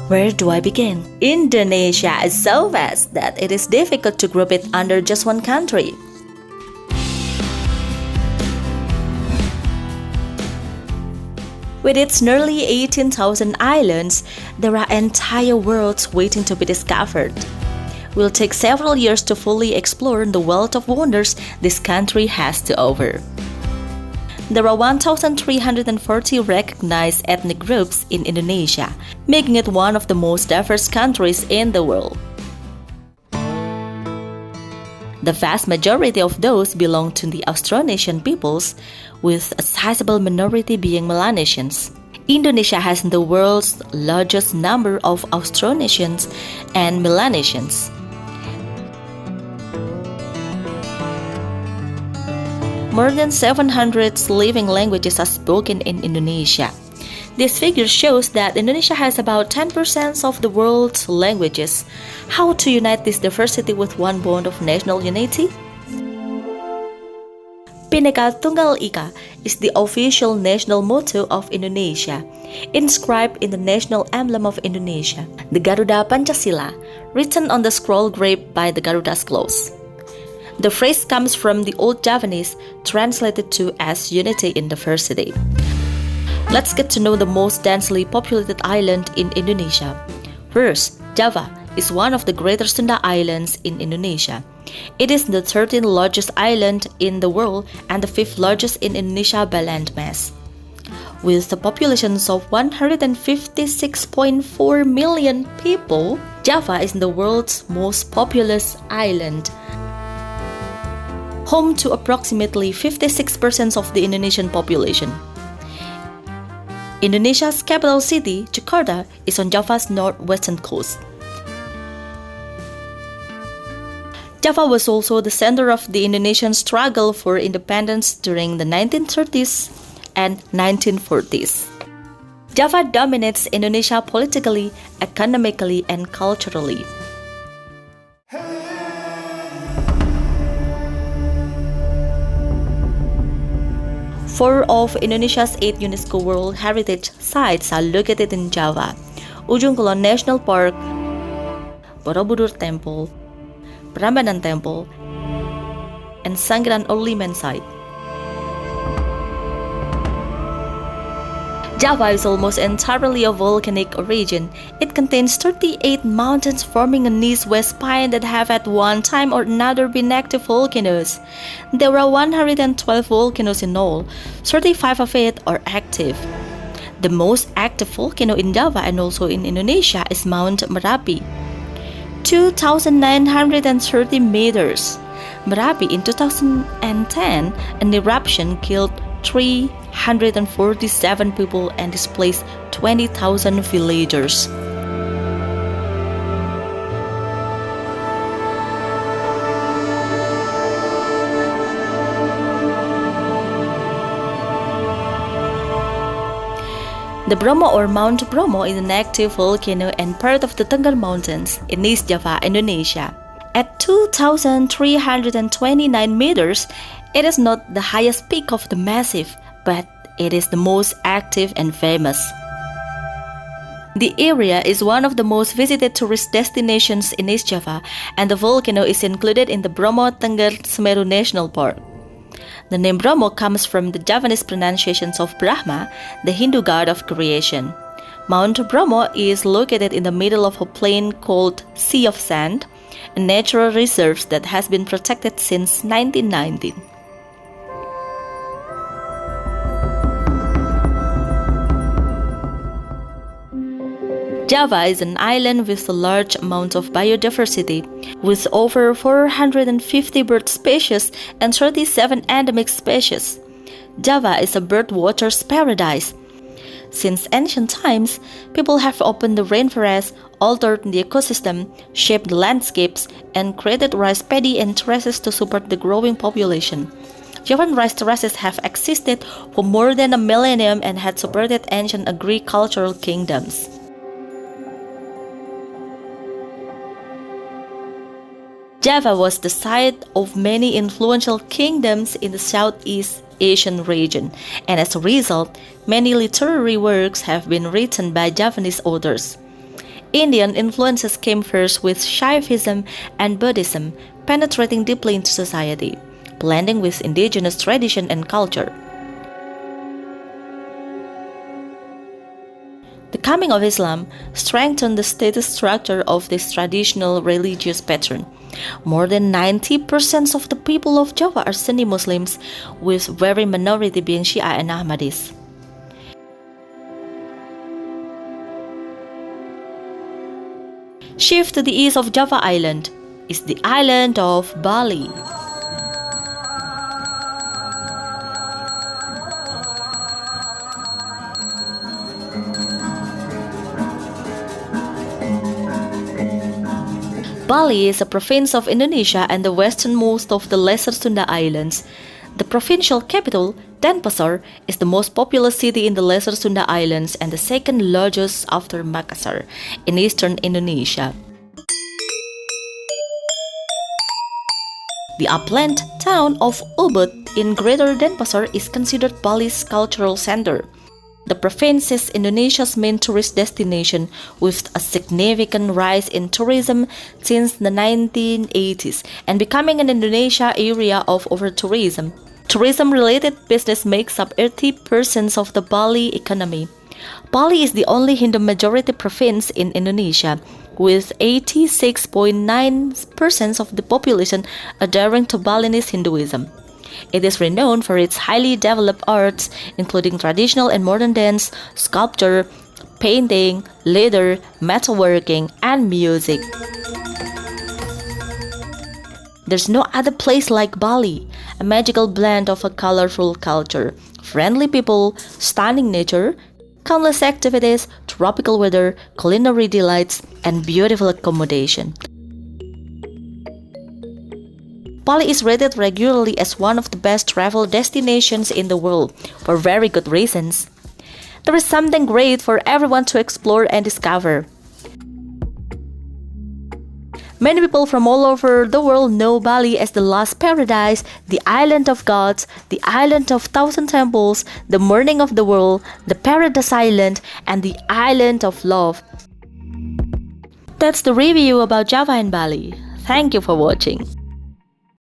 Where do I begin? Indonesia is so vast that it is difficult to group it under just one country. With its nearly 18,000 islands, there are entire worlds waiting to be discovered. It will take several years to fully explore the wealth of wonders this country has to offer. There are 1,340 recognized ethnic groups in Indonesia, making it one of the most diverse countries in the world. The vast majority of those belong to the Austronesian peoples, with a sizable minority being Melanesians. Indonesia has the world's largest number of Austronesians and Melanesians. More than 700 living languages are spoken in Indonesia. This figure shows that Indonesia has about 10% of the world's languages. How to unite this diversity with one bond of national unity? Bhinneka Tunggal Ika is the official national motto of Indonesia, inscribed in the national emblem of Indonesia, the Garuda Pancasila, written on the scroll graved by the Garuda's claws. The phrase comes from the Old Javanese, translated to as unity in diversity. Let's get to know the most densely populated island in Indonesia. First, Java is one of the Greater Sunda Islands in Indonesia. It is the 13th largest island in the world and the 5th largest in Indonesia by landmass. With a population of 156.4 million people, Java is the world's most populous island, home to approximately 56% of the Indonesian population. Indonesia's capital city, Jakarta, is on Java's northwestern coast. Java was also the center of the Indonesian struggle for independence during the 1930s and 1940s. Java dominates Indonesia politically, economically, and culturally. Four of Indonesia's 8 UNESCO World Heritage Sites are located in Java: Ujung Kulon National Park, Borobudur Temple, Prambanan Temple, and Sangiran Early Man Site. Java is almost entirely of volcanic origin. It contains 38 mountains forming an east-west spine that have at one time or another been active volcanoes. There are 112 volcanoes in all, 35 of it are active. The most active volcano in Java and also in Indonesia is Mount Merapi, 2,930 meters. Merapi in 2010, an eruption killed 347 people and displaced 20,000 villagers. The Bromo or Mount Bromo is an active volcano and part of the Tengger Mountains in East Java, Indonesia. At 2,329 meters, it is not the highest peak of the massif, but it is the most active and famous. The area is one of the most visited tourist destinations in East Java, and the volcano is included in the Bromo Tengger Semeru National Park. The name Bromo comes from the Javanese pronunciations of Brahma, the Hindu god of creation. Mount Bromo is located in the middle of a plain called Sea of Sand, a natural reserve that has been protected since 1919. Java is an island with a large amount of biodiversity, with over 450 bird species and 37 endemic species. Java is a birdwatcher's paradise. Since ancient times, people have opened the rainforest, altered the ecosystem, shaped the landscapes, and created rice paddy and terraces to support the growing population. Javan rice terraces have existed for more than a millennium and had supported ancient agricultural kingdoms. Java was the site of many influential kingdoms in the Southeast Asian region, and as a result, many literary works have been written by Javanese authors. Indian influences came first with Shaivism and Buddhism, penetrating deeply into society, blending with indigenous tradition and culture. The coming of Islam strengthened the status structure of this traditional religious pattern. More than 90% of the people of Java are Sunni Muslims, with very minority being Shia and Ahmadis. Shift to the east of Java Island is the Island of Bali. Bali is a province of Indonesia and the westernmost of the Lesser Sunda Islands. The provincial capital, Denpasar, is the most populous city in the Lesser Sunda Islands and the second largest after Makassar in eastern Indonesia. The upland town of Ubud in Greater Denpasar is considered Bali's cultural center. The province is Indonesia's main tourist destination, with a significant rise in tourism since the 1980s and becoming an Indonesia area of over-tourism. Tourism-related business makes up 80% of the Bali economy. Bali is the only Hindu-majority province in Indonesia, with 86.9% of the population adhering to Balinese Hinduism. It is renowned for its highly developed arts, including traditional and modern dance, sculpture, painting, leather, metalworking, and music. There's no other place like Bali, a magical blend of a colorful culture, friendly people, stunning nature, countless activities, tropical weather, culinary delights, and beautiful accommodation. Bali is rated regularly as one of the best travel destinations in the world, for very good reasons. There is something great for everyone to explore and discover. Many people from all over the world know Bali as the lost paradise, the island of gods, the island of thousand temples, the morning of the world, the paradise island, and the island of love. That's the review about Java and Bali. Thank you for watching.